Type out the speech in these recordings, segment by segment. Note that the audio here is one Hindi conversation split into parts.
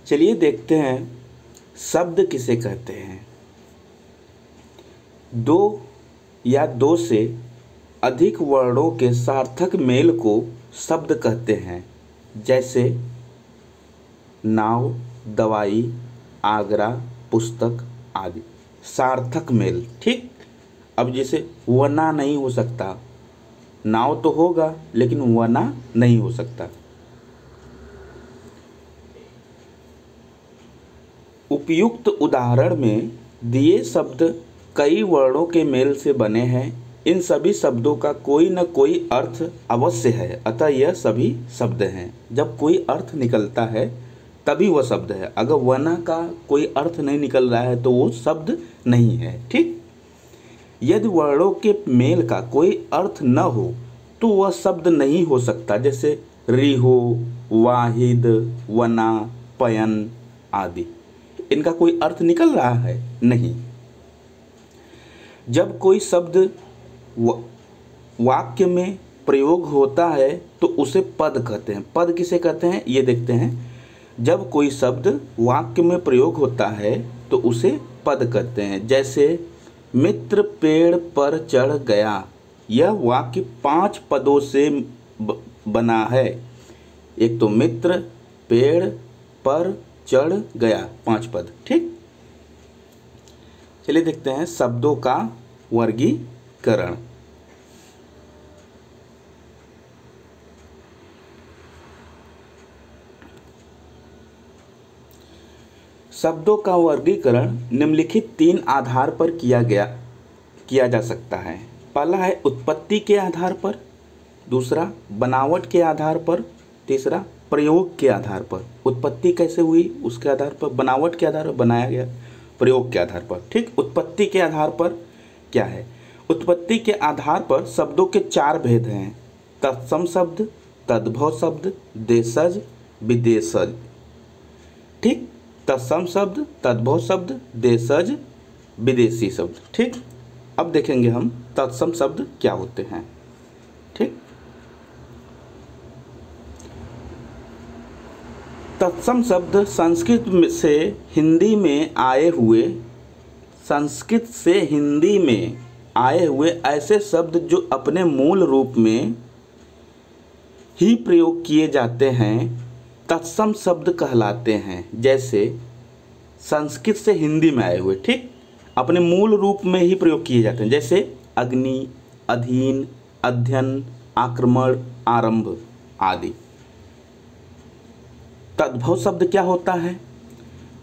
चलिए देखते हैं शब्द किसे कहते हैं। दो या दो से अधिक वर्णों के सार्थक मेल को शब्द कहते हैं, जैसे नाव, दवाई, आगरा, पुस्तक आदि। सार्थक मेल, ठीक। अब जैसे वना नहीं हो सकता, नाव तो होगा लेकिन वना नहीं हो सकता। उपयुक्त उदाहरण में दिए शब्द कई वर्णों के मेल से बने हैं। इन सभी शब्दों का कोई न कोई अर्थ अवश्य है, अतः यह सभी शब्द हैं। जब कोई अर्थ निकलता है तभी वह शब्द है। अगर वना का कोई अर्थ नहीं निकल रहा है तो वो शब्द नहीं है, ठीक। यदि वर्णों के मेल का कोई अर्थ न हो तो वह शब्द नहीं हो सकता, जैसे रिहो, वाहिद, वना, पयन आदि। इनका कोई अर्थ निकल रहा है? नहीं। जब कोई शब्द वाक्य में प्रयोग होता है तो उसे पद कहते हैं। पद किसे कहते हैं ये देखते हैं। जब कोई शब्द वाक्य में प्रयोग होता है तो उसे पद कहते हैं। जैसे मित्र पेड़ पर चढ़ गया, यह वाक्य 5 पदों से बना है। एक तो मित्र पेड़ पर चढ़ गया, 5 पद, ठीक। चलिए देखते हैं शब्दों का वर्गीकरण। शब्दों का वर्गीकरण निम्नलिखित 3 आधार पर किया जा सकता है। पहला है उत्पत्ति के आधार पर, दूसरा बनावट के आधार पर, तीसरा प्रयोग के आधार पर। उत्पत्ति कैसे हुई उसके आधार पर, बनावट के आधार पर बनाया गया, प्रयोग के आधार पर, ठीक। उत्पत्ति के आधार पर क्या है? उत्पत्ति के आधार पर शब्दों के 4 भेद हैं। तत्सम शब्द, तद्भव शब्द, देशज, विदेशज, ठीक। तत्सम शब्द, तद्भव शब्द, देशज, विदेशी शब्द, ठीक। अब देखेंगे हम तत्सम शब्द क्या होते हैं, ठीक। तत्सम शब्द संस्कृत से हिंदी में आए हुए ऐसे शब्द जो अपने मूल रूप में ही प्रयोग किए जाते हैं तत्सम शब्द कहलाते हैं। जैसे संस्कृत से हिंदी में आए हुए, ठीक, अपने मूल रूप में ही प्रयोग किए जाते हैं। जैसे अग्नि, अधीन, अध्ययन, आक्रमण, आरंभ आदि। तद्भव शब्द क्या होता है?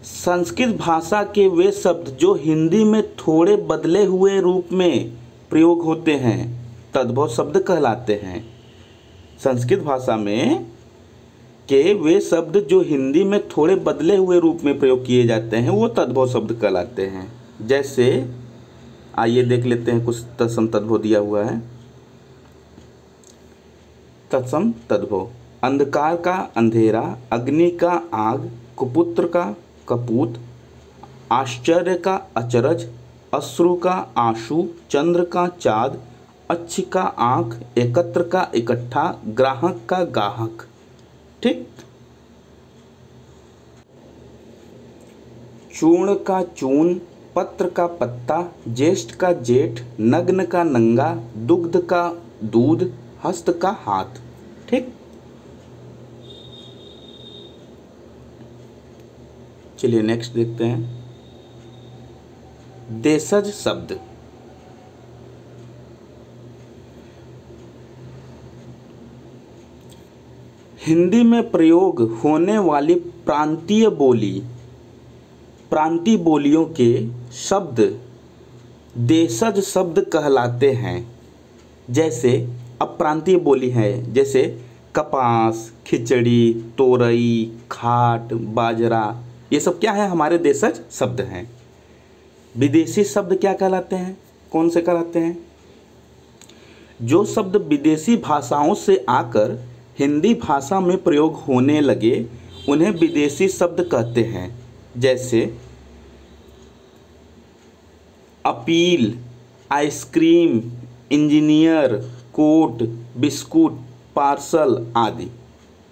संस्कृत भाषा के वे शब्द जो हिंदी में थोड़े बदले हुए रूप में प्रयोग होते हैं तद्भव शब्द कहलाते हैं। संस्कृत भाषा में के वे शब्द जो हिंदी में थोड़े बदले हुए रूप में प्रयोग किए जाते हैं वो तद्भव शब्द कहलाते हैं। जैसे आइए देख लेते हैं, कुछ तत्सम तद्भव दिया हुआ है। तत्सम तद्भव: अंधकार का अंधेरा, अग्नि का आग, कुपुत्र का कपूत, आश्चर्य का अचरज, अश्रु का आंसू, चंद्र का चाँद, अच्छी का आँख, एकत्र का इकट्ठा, ग्राहक का गाहक, ठीक। चूर्ण का चून, पत्र का पत्ता, ज्येष्ठ का जेठ, नग्न का नंगा, दुग्ध का दूध, हस्त का हाथ, ठीक। चलिए नेक्स्ट देखते हैं देशज शब्द। हिंदी में प्रयोग होने वाली प्रांतीय बोलियों के शब्द देशज शब्द कहलाते हैं। जैसे अब प्रांतीय बोली है, जैसे कपास, खिचड़ी, तोरई, खाट, बाजरा, ये सब क्या है? हमारे देशज शब्द हैं। विदेशी शब्द क्या कहलाते हैं? कौन से कहलाते हैं? जो शब्द विदेशी भाषाओं से आकर हिंदी भाषा में प्रयोग होने लगे उन्हें विदेशी शब्द कहते हैं। जैसे appeal, ice cream, engineer, coat, biscuit, parcel आदि।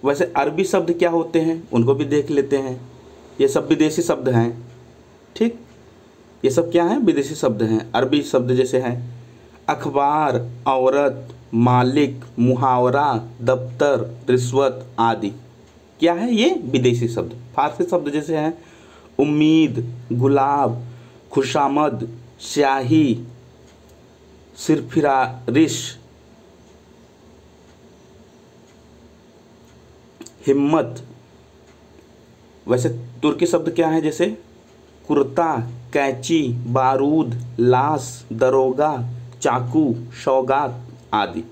वैसे अरबी शब्द क्या होते हैं उनको भी देख लेते हैं। ये सब विदेशी शब्द हैं। ठीक, ये सब क्या हैं? विदेशी शब्द हैं। अरबी शब्द जैसे हैं अखबार, औरत, मालिक, मुहावरा, दफ्तर, रिश्वत आदि। क्या है ये? विदेशी शब्द। फारसी शब्द जैसे हैं उम्मीद, गुलाब, खुशामद, स्याही, सिरफिरारिश, हिम्मत। वैसे तुर्की शब्द क्या है? जैसे कुर्ता, कैंची, बारूद, लाश, दरोगा, चाकू, सौगात आदि।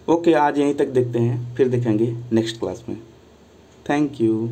ओके, आज यहीं तक देखते हैं, फिर देखेंगे नेक्स्ट क्लास में। Thank you.